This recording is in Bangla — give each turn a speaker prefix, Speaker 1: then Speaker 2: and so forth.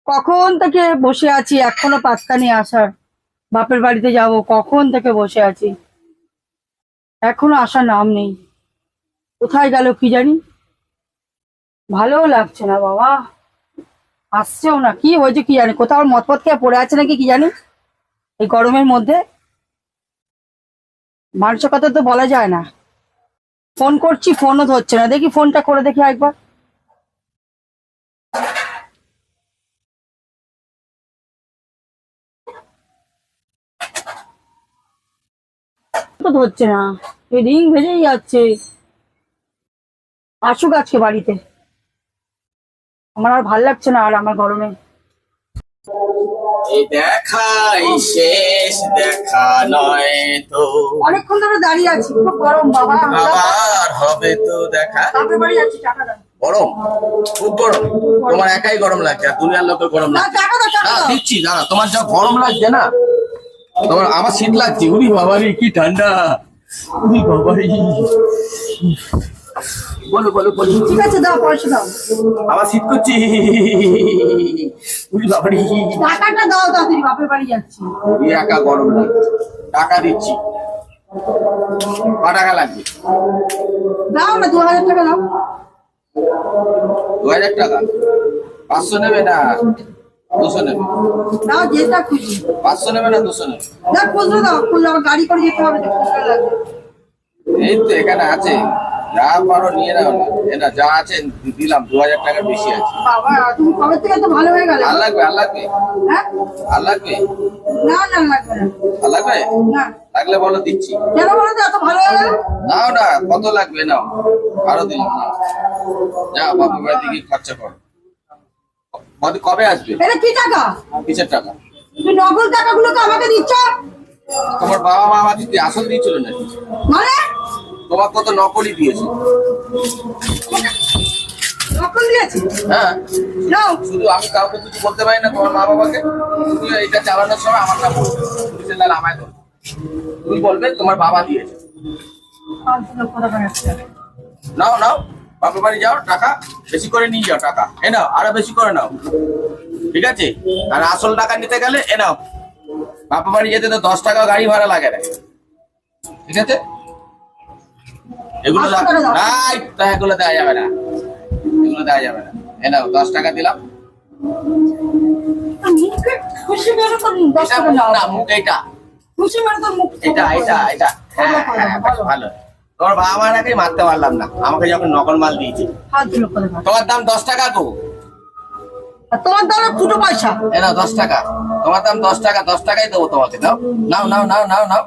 Speaker 1: কখন থেকে বসে আছি, এখনো পাত্তা নিয়ে আসার। বাপের বাড়িতে যাব, কখন থেকে বসে আছি, এখনো আসার নাম নেই। কোথায় গেল কি জানি। ভালোও লাগছে না বাবা, আসছেও না। কি হয়েছে কি জানি, কোথাও মতপথ খেয়ে পড়ে আছে নাকি কি জানি এই গরমের মধ্যে। মানুষের কথা তো বলা যায় না। ফোন করছি, ফোনও ধরছে না। দেখি ফোনটা করে দেখি একবার। তো ধরছে না, এই রিং ভেজেই যাচ্ছে। আসুক আজকে বাড়িতে, আমার আর ভাল লাগছে না আর আমার গরমে।
Speaker 2: এই দেখাই শেষ দেখা নয় তো,
Speaker 1: অনেকক্ষণ ধরে দাঁড়িয়ে আছি, খুব গরম বাবা।
Speaker 2: আবার হবে তো দেখা।
Speaker 1: বাপের বাড়ি যাচ্ছি, টাকা দাও।
Speaker 2: গরম, খুব গরম। তোমার একাই গরম লাগছে, আর দুনিয়ার লোকের গরম
Speaker 1: না,
Speaker 2: লাগছে।
Speaker 1: টাকা দাও, টাকা
Speaker 2: না
Speaker 1: দাও।
Speaker 2: দিচ্ছি, দাঁড়া। তোমার যা গরম লাগছে না, তোমার আমার শীত লাগছে। উরি বাবারি কি ঠান্ডা, উরি বাবারি। বলো বলো বলো।
Speaker 1: ঠিক আছে, দাও, পয়সা দাও।
Speaker 2: আবার শীত করছি, উরি বাবারি।
Speaker 1: টাকাটা দাও তাড়াতাড়ি, বাপের বাড়ি যাচ্ছি।
Speaker 2: এই একা গরম লাগছে, টাকা দিচ্ছি। ক টাকা লাগবে?
Speaker 1: দাও না, 2000 টাকা দাও।
Speaker 2: 2000 টাকা? 500 নেবে না 200 নেবে?
Speaker 1: দাও যেটা খুশি।
Speaker 2: 500 নেবে না 200 নেবে?
Speaker 1: দাও, খুচরো দাও, খুচরো আমার গাড়ি করে যেতে হবে তো, খুচরো লাগবে।
Speaker 2: এই তো এখানে আছে, যা পারো নিয়ে নাও না। না যা আছে দিলাম, 2000 টাকার বেশি আছে।
Speaker 1: বাবা, তুমি কবে থেকে তো ভালো হয়ে গেলে।
Speaker 2: আর লাগবে? আর লাগবে?
Speaker 1: হ্যাঁ,
Speaker 2: আর লাগবে?
Speaker 1: না না, লাগবে না।
Speaker 2: আর লাগবে?
Speaker 1: না,
Speaker 2: লাগলে বলো, দিচ্ছি।
Speaker 1: কেন বলো তো, এত ভালো হয়ে গেলে।
Speaker 2: নাও না, কত লাগবে নাও, আরো দিলাম নাও। যা বাপের বাড়ি থেকে খরচা করো। কবে আসবে?
Speaker 1: এটা কি টাকা?
Speaker 2: কিসের টাকা?
Speaker 1: তুমি নকল টাকাগুলোকে আমাকে দিচ্ছ
Speaker 2: তোমার বাবা মা আমাকে কি আসল দিয়েছিল নাকি?
Speaker 1: মানে?
Speaker 2: তোমার কত নকলই দিয়েছে।
Speaker 1: নকল দিয়েছি?
Speaker 2: হ্যাঁ,
Speaker 1: নাও।
Speaker 2: শুধু আমি কাউকে কিছু বলতে পারি না, তোমার মা বাবাকে। তুমি এটা চালানোর সময় আমার নাম বলবে, পুলিশের লাল আমায় ধরবে। তুমি বলবে তোমার বাবা দিয়েছে।
Speaker 1: 5 লক্ষ টাকা একটা।
Speaker 2: নাও নাও, বাপের বাড়ি যাও, টাকা বেশি করে নিয়ে যাও। টাকা এ নাও, আরো বেশি করে নাও, ঠিক আছে? আর আসল টাকা নিতে গেলে এ নাও। বাপের বাড়ি যেতে তো 10 টাকা গাড়ি ভাড়া লাগে না, ঠিক আছে? এগুলো
Speaker 1: 500 টাকা দাও।
Speaker 2: না, এগুলো দেওয়া যাবে না, এগুলো দেওয়া যাবে না। এ নাও, 10 টাকা দিলাম।
Speaker 1: মুখে খুশি মেরে তো 10
Speaker 2: এটা
Speaker 1: টাকা
Speaker 2: মুখ
Speaker 1: নাও।
Speaker 2: না, মুখ এটা,
Speaker 1: খুশি মেরে তো মুখ।
Speaker 2: এটা এটা এটা। হ্যাঁ হ্যাঁ, বেশ ভালো। তোমার বাবা মার আগে মারতে পারলাম না, আমাকে যখন নকল মাল দিয়েছে।
Speaker 1: 5 লক্ষ টাকা।
Speaker 2: তোমার দাম 10 টাকা গো।
Speaker 1: আর তোমার দ্বারা দুটো পয়সা।
Speaker 2: এ নাও 10 টাকা, তোমার দাম 10 টাকা, 10 টাকাই দেবো তোমাকে। দাও, নাও নাও নাও নাও নাও।